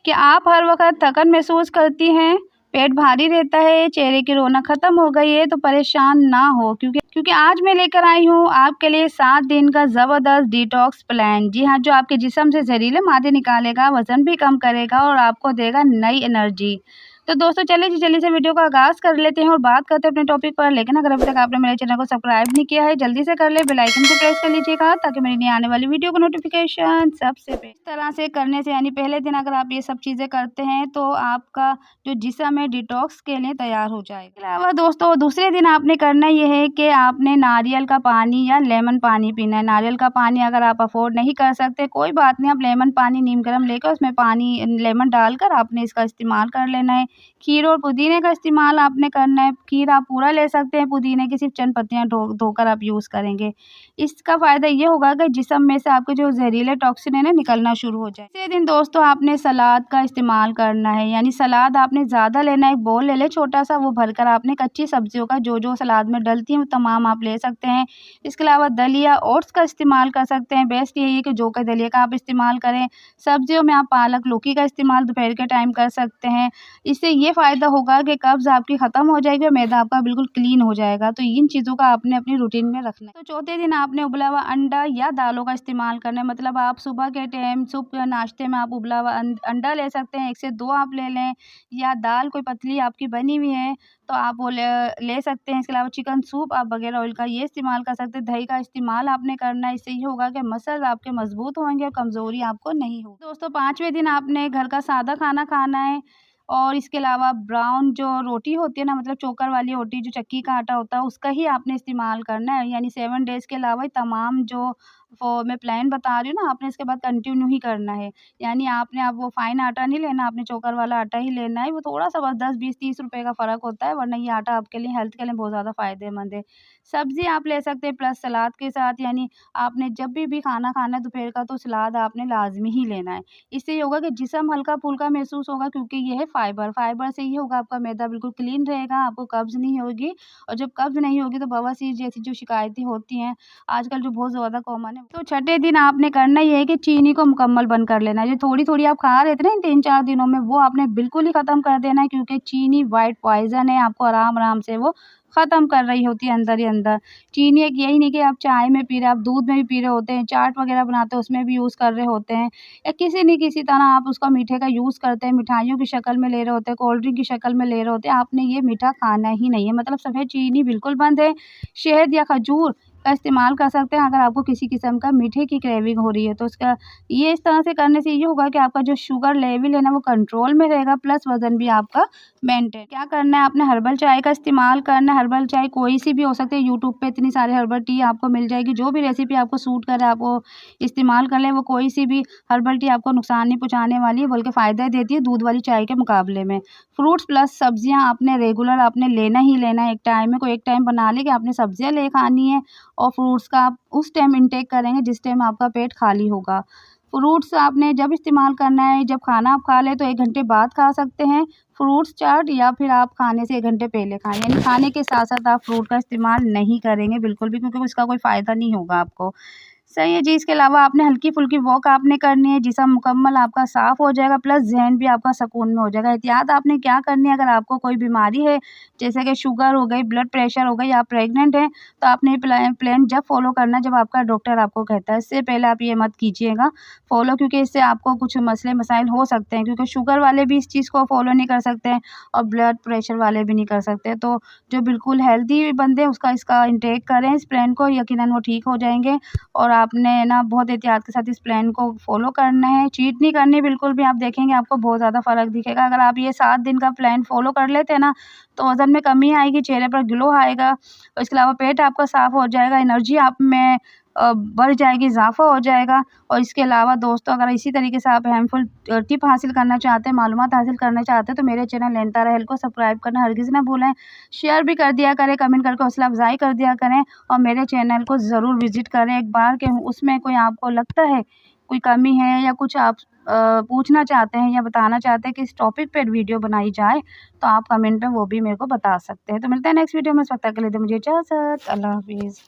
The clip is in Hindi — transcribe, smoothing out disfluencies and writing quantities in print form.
कि आप हर वक्त थकन महसूस करती हैं, पेट भारी रहता है, चेहरे की रौनक खत्म हो गई है, तो परेशान ना हो क्योंकि आज मैं लेकर आई हूँ आपके लिए 7 दिन का ज़बरदस्त डिटॉक्स प्लान। जी हाँ, जो आपके जिस्म से जहरीले मादे निकालेगा, वज़न भी कम करेगा और आपको देगा नई एनर्जी। तो दोस्तों चलिए जी जल्दी से वीडियो का आगाज़ कर लेते हैं और बात करते हैं अपने टॉपिक पर। लेकिन अगर अभी तक आपने मेरे चैनल को सब्सक्राइब नहीं किया है, जल्दी से कर ले, बेल आइकन को प्रेस कर लीजिएगा ताकि मेरी नई आने वाली वीडियो का नोटिफिकेशन सबसे पहले। इस तरह से करने से यानी पहले दिन अगर आप ये सब चीज़ें करते हैं तो आपका जो जिस्म है डिटॉक्स के लिए तैयार हो जाएगा। इसके अलावा दोस्तों दूसरे दिन आपने करना ये है कि आपने नारियल का पानी या लेमन पानी पीना है। नारियल का पानी अगर आप अफोर्ड नहीं कर सकते कोई बात नहीं, आप लेमन पानी नीम गर्म लेकर उसमें पानी लेमन डालकर आपने इसका इस्तेमाल कर लेना है। खीर और पुदीने का इस्तेमाल आपने करना है। खीर आप पूरा ले सकते हैं, पुदीने की सिर्फ चंद पत्तियाँ धोकर आप यूज़ करेंगे। इसका फ़ायदा ये होगा कि जिस्म में से आपके जो जहरीले टॉक्सिन है ना निकलना शुरू हो जाए। इसी दिन दोस्तों आपने सलाद का इस्तेमाल करना है, यानी सलाद आपने ज़्यादा लेना है। एक बोल ले लें छोटा सा, वो भरकर आपने कच्ची सब्जियों का जो सलाद में डलती हैं वो तमाम आप ले सकते हैं। इसके अलावा दलिया ओट्स का इस्तेमाल कर सकते हैं। बेस्ट यही है कि जौ के दलिया का आप इस्तेमाल करें। सब्जियों में आप पालक लौकी का इस्तेमाल दोपहर के टाइम कर सकते हैं। इससे ये फ़ायदा होगा कि कब्ज़ आपकी ख़त्म हो जाएगी और मैदा आपका बिल्कुल क्लीन हो जाएगा। तो इन चीज़ों का आपने अपनी रूटीन में रखना है। तो चौथे दिन आपने उबला हुआ अंडा या दालों का इस्तेमाल करना है। मतलब आप सुबह के टाइम सुबह या नाश्ते में आप उबला हुआ अंडा ले सकते हैं, 1 से 2 आप ले लें, या दाल कोई पतली आपकी बनी हुई है तो आप वो ले सकते हैं। इसके अलावा चिकन सूप आप बगैर ऑयल का ये इस्तेमाल कर सकते हैं। दही का इस्तेमाल आपने करना है, इससे ये होगा कि मसल्स आपके मजबूत होंगे और कमज़ोरी आपको नहीं होगी। दोस्तों 5वें दिन आपने घर का सादा खाना खाना है और इसके अलावा ब्राउन जो रोटी होती है ना, मतलब चोकर वाली रोटी जो चक्की का आटा होता है उसका ही आपने इस्तेमाल करना है। यानी 7 डेज़ के अलावा तमाम जो वो मैं प्लान बता रही हूँ ना, आपने इसके बाद कंटिन्यू ही करना है। यानी आपने अब वो फाइन आटा नहीं लेना, आपने चोकर वाला आटा ही लेना है। वो थोड़ा-सा बस 10, 20, 30 रुपए का फ़र्क होता है, वरना ये आटा आपके लिए हेल्थ के लिए बहुत ज़्यादा फ़ायदेमंद है। सब्ज़ी आप ले सकते हैं प्लस सलाद के साथ, यानी आपने जब भी खाना खाना है दोपहर का तो सलाद आपने लाज़मी ही लेना है। इससे ये होगा कि जिस्म हल्का-फुल्का महसूस होगा क्योंकि ये है फाइबर। फाइबर से ये होगा आपका मैदा बिल्कुल क्लीन रहेगा, आपको कब्ज़ नहीं होगी और जब कब्ज़ नहीं होगी तो बवासीर जैसी जो शिकायतें होती हैं आजकल जो बहुत ज़्यादा कॉमन है। तो छठे दिन आपने करना ये है कि चीनी को मुकम्मल बंद कर लेना है। जो थोड़ी-थोड़ी आप खा रहे थे ना इन 3-4 दिनों में, वो आपने बिल्कुल ही ख़त्म कर देना है क्योंकि चीनी व्हाइट पॉइज़न है, आपको आराम-आराम से वो ख़त्म कर रही होती है अंदर ही अंदर। चीनी एक यही नहीं कि आप चाय में पी रहे हैं, आप दूध में भी पी रहे होते हैं, चाट वग़ैरह बनाते हैं उसमें भी यूज़ कर रहे होते हैं, या किसी न किसी तरह आप उसका मीठे का यूज़ करते हैं, मिठाइयों की शक्ल में ले रहे होते हैं, कोल्ड ड्रिंक की शक्ल में ले रहे होते हैं। आपने ये मीठा खाना ही नहीं है, मतलब सफ़ेद चीनी बिल्कुल बंद है। शहद या खजूर का इस्तेमाल कर सकते हैं अगर आपको किसी किस्म का मीठे की क्रेविंग हो रही है तो उसका ये इस तरह से करने से ये होगा कि आपका जो शुगर लेवल है ना वो कंट्रोल में रहेगा, प्लस वज़न भी आपका मेंटेन। क्या करना है आपने हर्बल चाय का इस्तेमाल करना है। हर्बल चाय कोई सी भी हो सकती है, यूट्यूब पे इतनी सारी हर्बल टी आपको मिल जाएगी, जो भी रेसिपी आपको सूट करे आप वो इस्तेमाल कर लें। वो कोई सी भी हर्बल टी आपको नुकसान नहीं पहुँचाने वाली है बल्कि फ़ायदा देती है दूध वाली चाय के मुकाबले में। फ्रूट्स प्लस सब्जियाँ आपने रेगुलर आपने लेना ही लेना है। एक टाइम में कोई एक टाइम बना लें कि आपने सब्जियाँ ले खानी है और फ्रूट्स का आप उस टाइम इंटेक करेंगे जिस टाइम आपका पेट खाली होगा। फ्रूट्स आपने जब इस्तेमाल करना है, जब खाना आप खा लें तो 1 घंटे बाद खा सकते हैं फ्रूट्स चाट, या फिर आप खाने से 1 घंटे पहले खाएँ। यानी खाने के साथ-साथ आप फ्रूट का इस्तेमाल नहीं करेंगे बिल्कुल भी, क्योंकि उसका कोई फ़ायदा नहीं होगा आपको। सही है जी। इसके अलावा आपने हल्की-फुल्की वॉक आपने करनी है, जिस्म मुकम्मल आपका साफ़ हो जाएगा, प्लस ज़हन भी आपका सुकून में हो जाएगा। एहतियात आपने क्या करनी है, अगर आपको कोई बीमारी है जैसे कि शुगर हो गई, ब्लड प्रेशर हो गई, आप प्रेग्नेंट हैं तो आपने ये प्लान जब फ़ॉलो करना है जब आपका डॉक्टर आपको कहता है। इससे पहले आप ये मत कीजिएगा फ़ॉलो, क्योंकि इससे आपको कुछ मसले मसाइल हो सकते हैं, क्योंकि शुगर वाले भी इस चीज़ को फ़ॉलो नहीं कर सकते हैं और ब्लड प्रेशर वाले भी नहीं कर सकते। तो जो बिल्कुल हेल्दी बंदे उसका इसका इंटेक करें इस प्लान को, यकीनन वो ठीक हो जाएँगे। और आपने ना बहुत एहतियात के साथ इस प्लान को फ़ॉलो करना है, चीट नहीं करनी बिल्कुल भी। आप देखेंगे आपको बहुत ज़्यादा फ़र्क दिखेगा। अगर आप ये 7 दिन का प्लान फ़ॉलो कर लेते हैं ना तो वज़न में कमी आएगी, चेहरे पर ग्लो आएगा और इसके अलावा पेट आपका साफ़ हो जाएगा, एनर्जी आप में बढ़ जाएगी, इज़ाफ़ा हो जाएगा। और इसके अलावा दोस्तों अगर इसी तरीके से आप हेल्पफुल टिप हासिल करना चाहते हैं, मालूमात हासिल करना चाहते हैं तो मेरे चैनल नयनतारा हेल्थ को सब्सक्राइब करना हरगिज़ ना भूलें। शेयर भी कर दिया करें, कमेंट करके हौसला अफ़ज़ाई कर दिया करें और मेरे चैनल को ज़रूर विज़िट करें एक बार कि उसमें कोई आपको लगता है कोई कमी है या कुछ आप पूछना चाहते हैं या बताना चाहते हैं कि इस टॉपिक पे वीडियो बनाई जाए तो आप कमेंट में वो भी मेरे को बता सकते हैं। तो मिलते हैं नेक्स्ट वीडियो में, उस वक्त तक के लिए दीजिए मुझे इजाज़त। अल्लाह हाफ़िज़।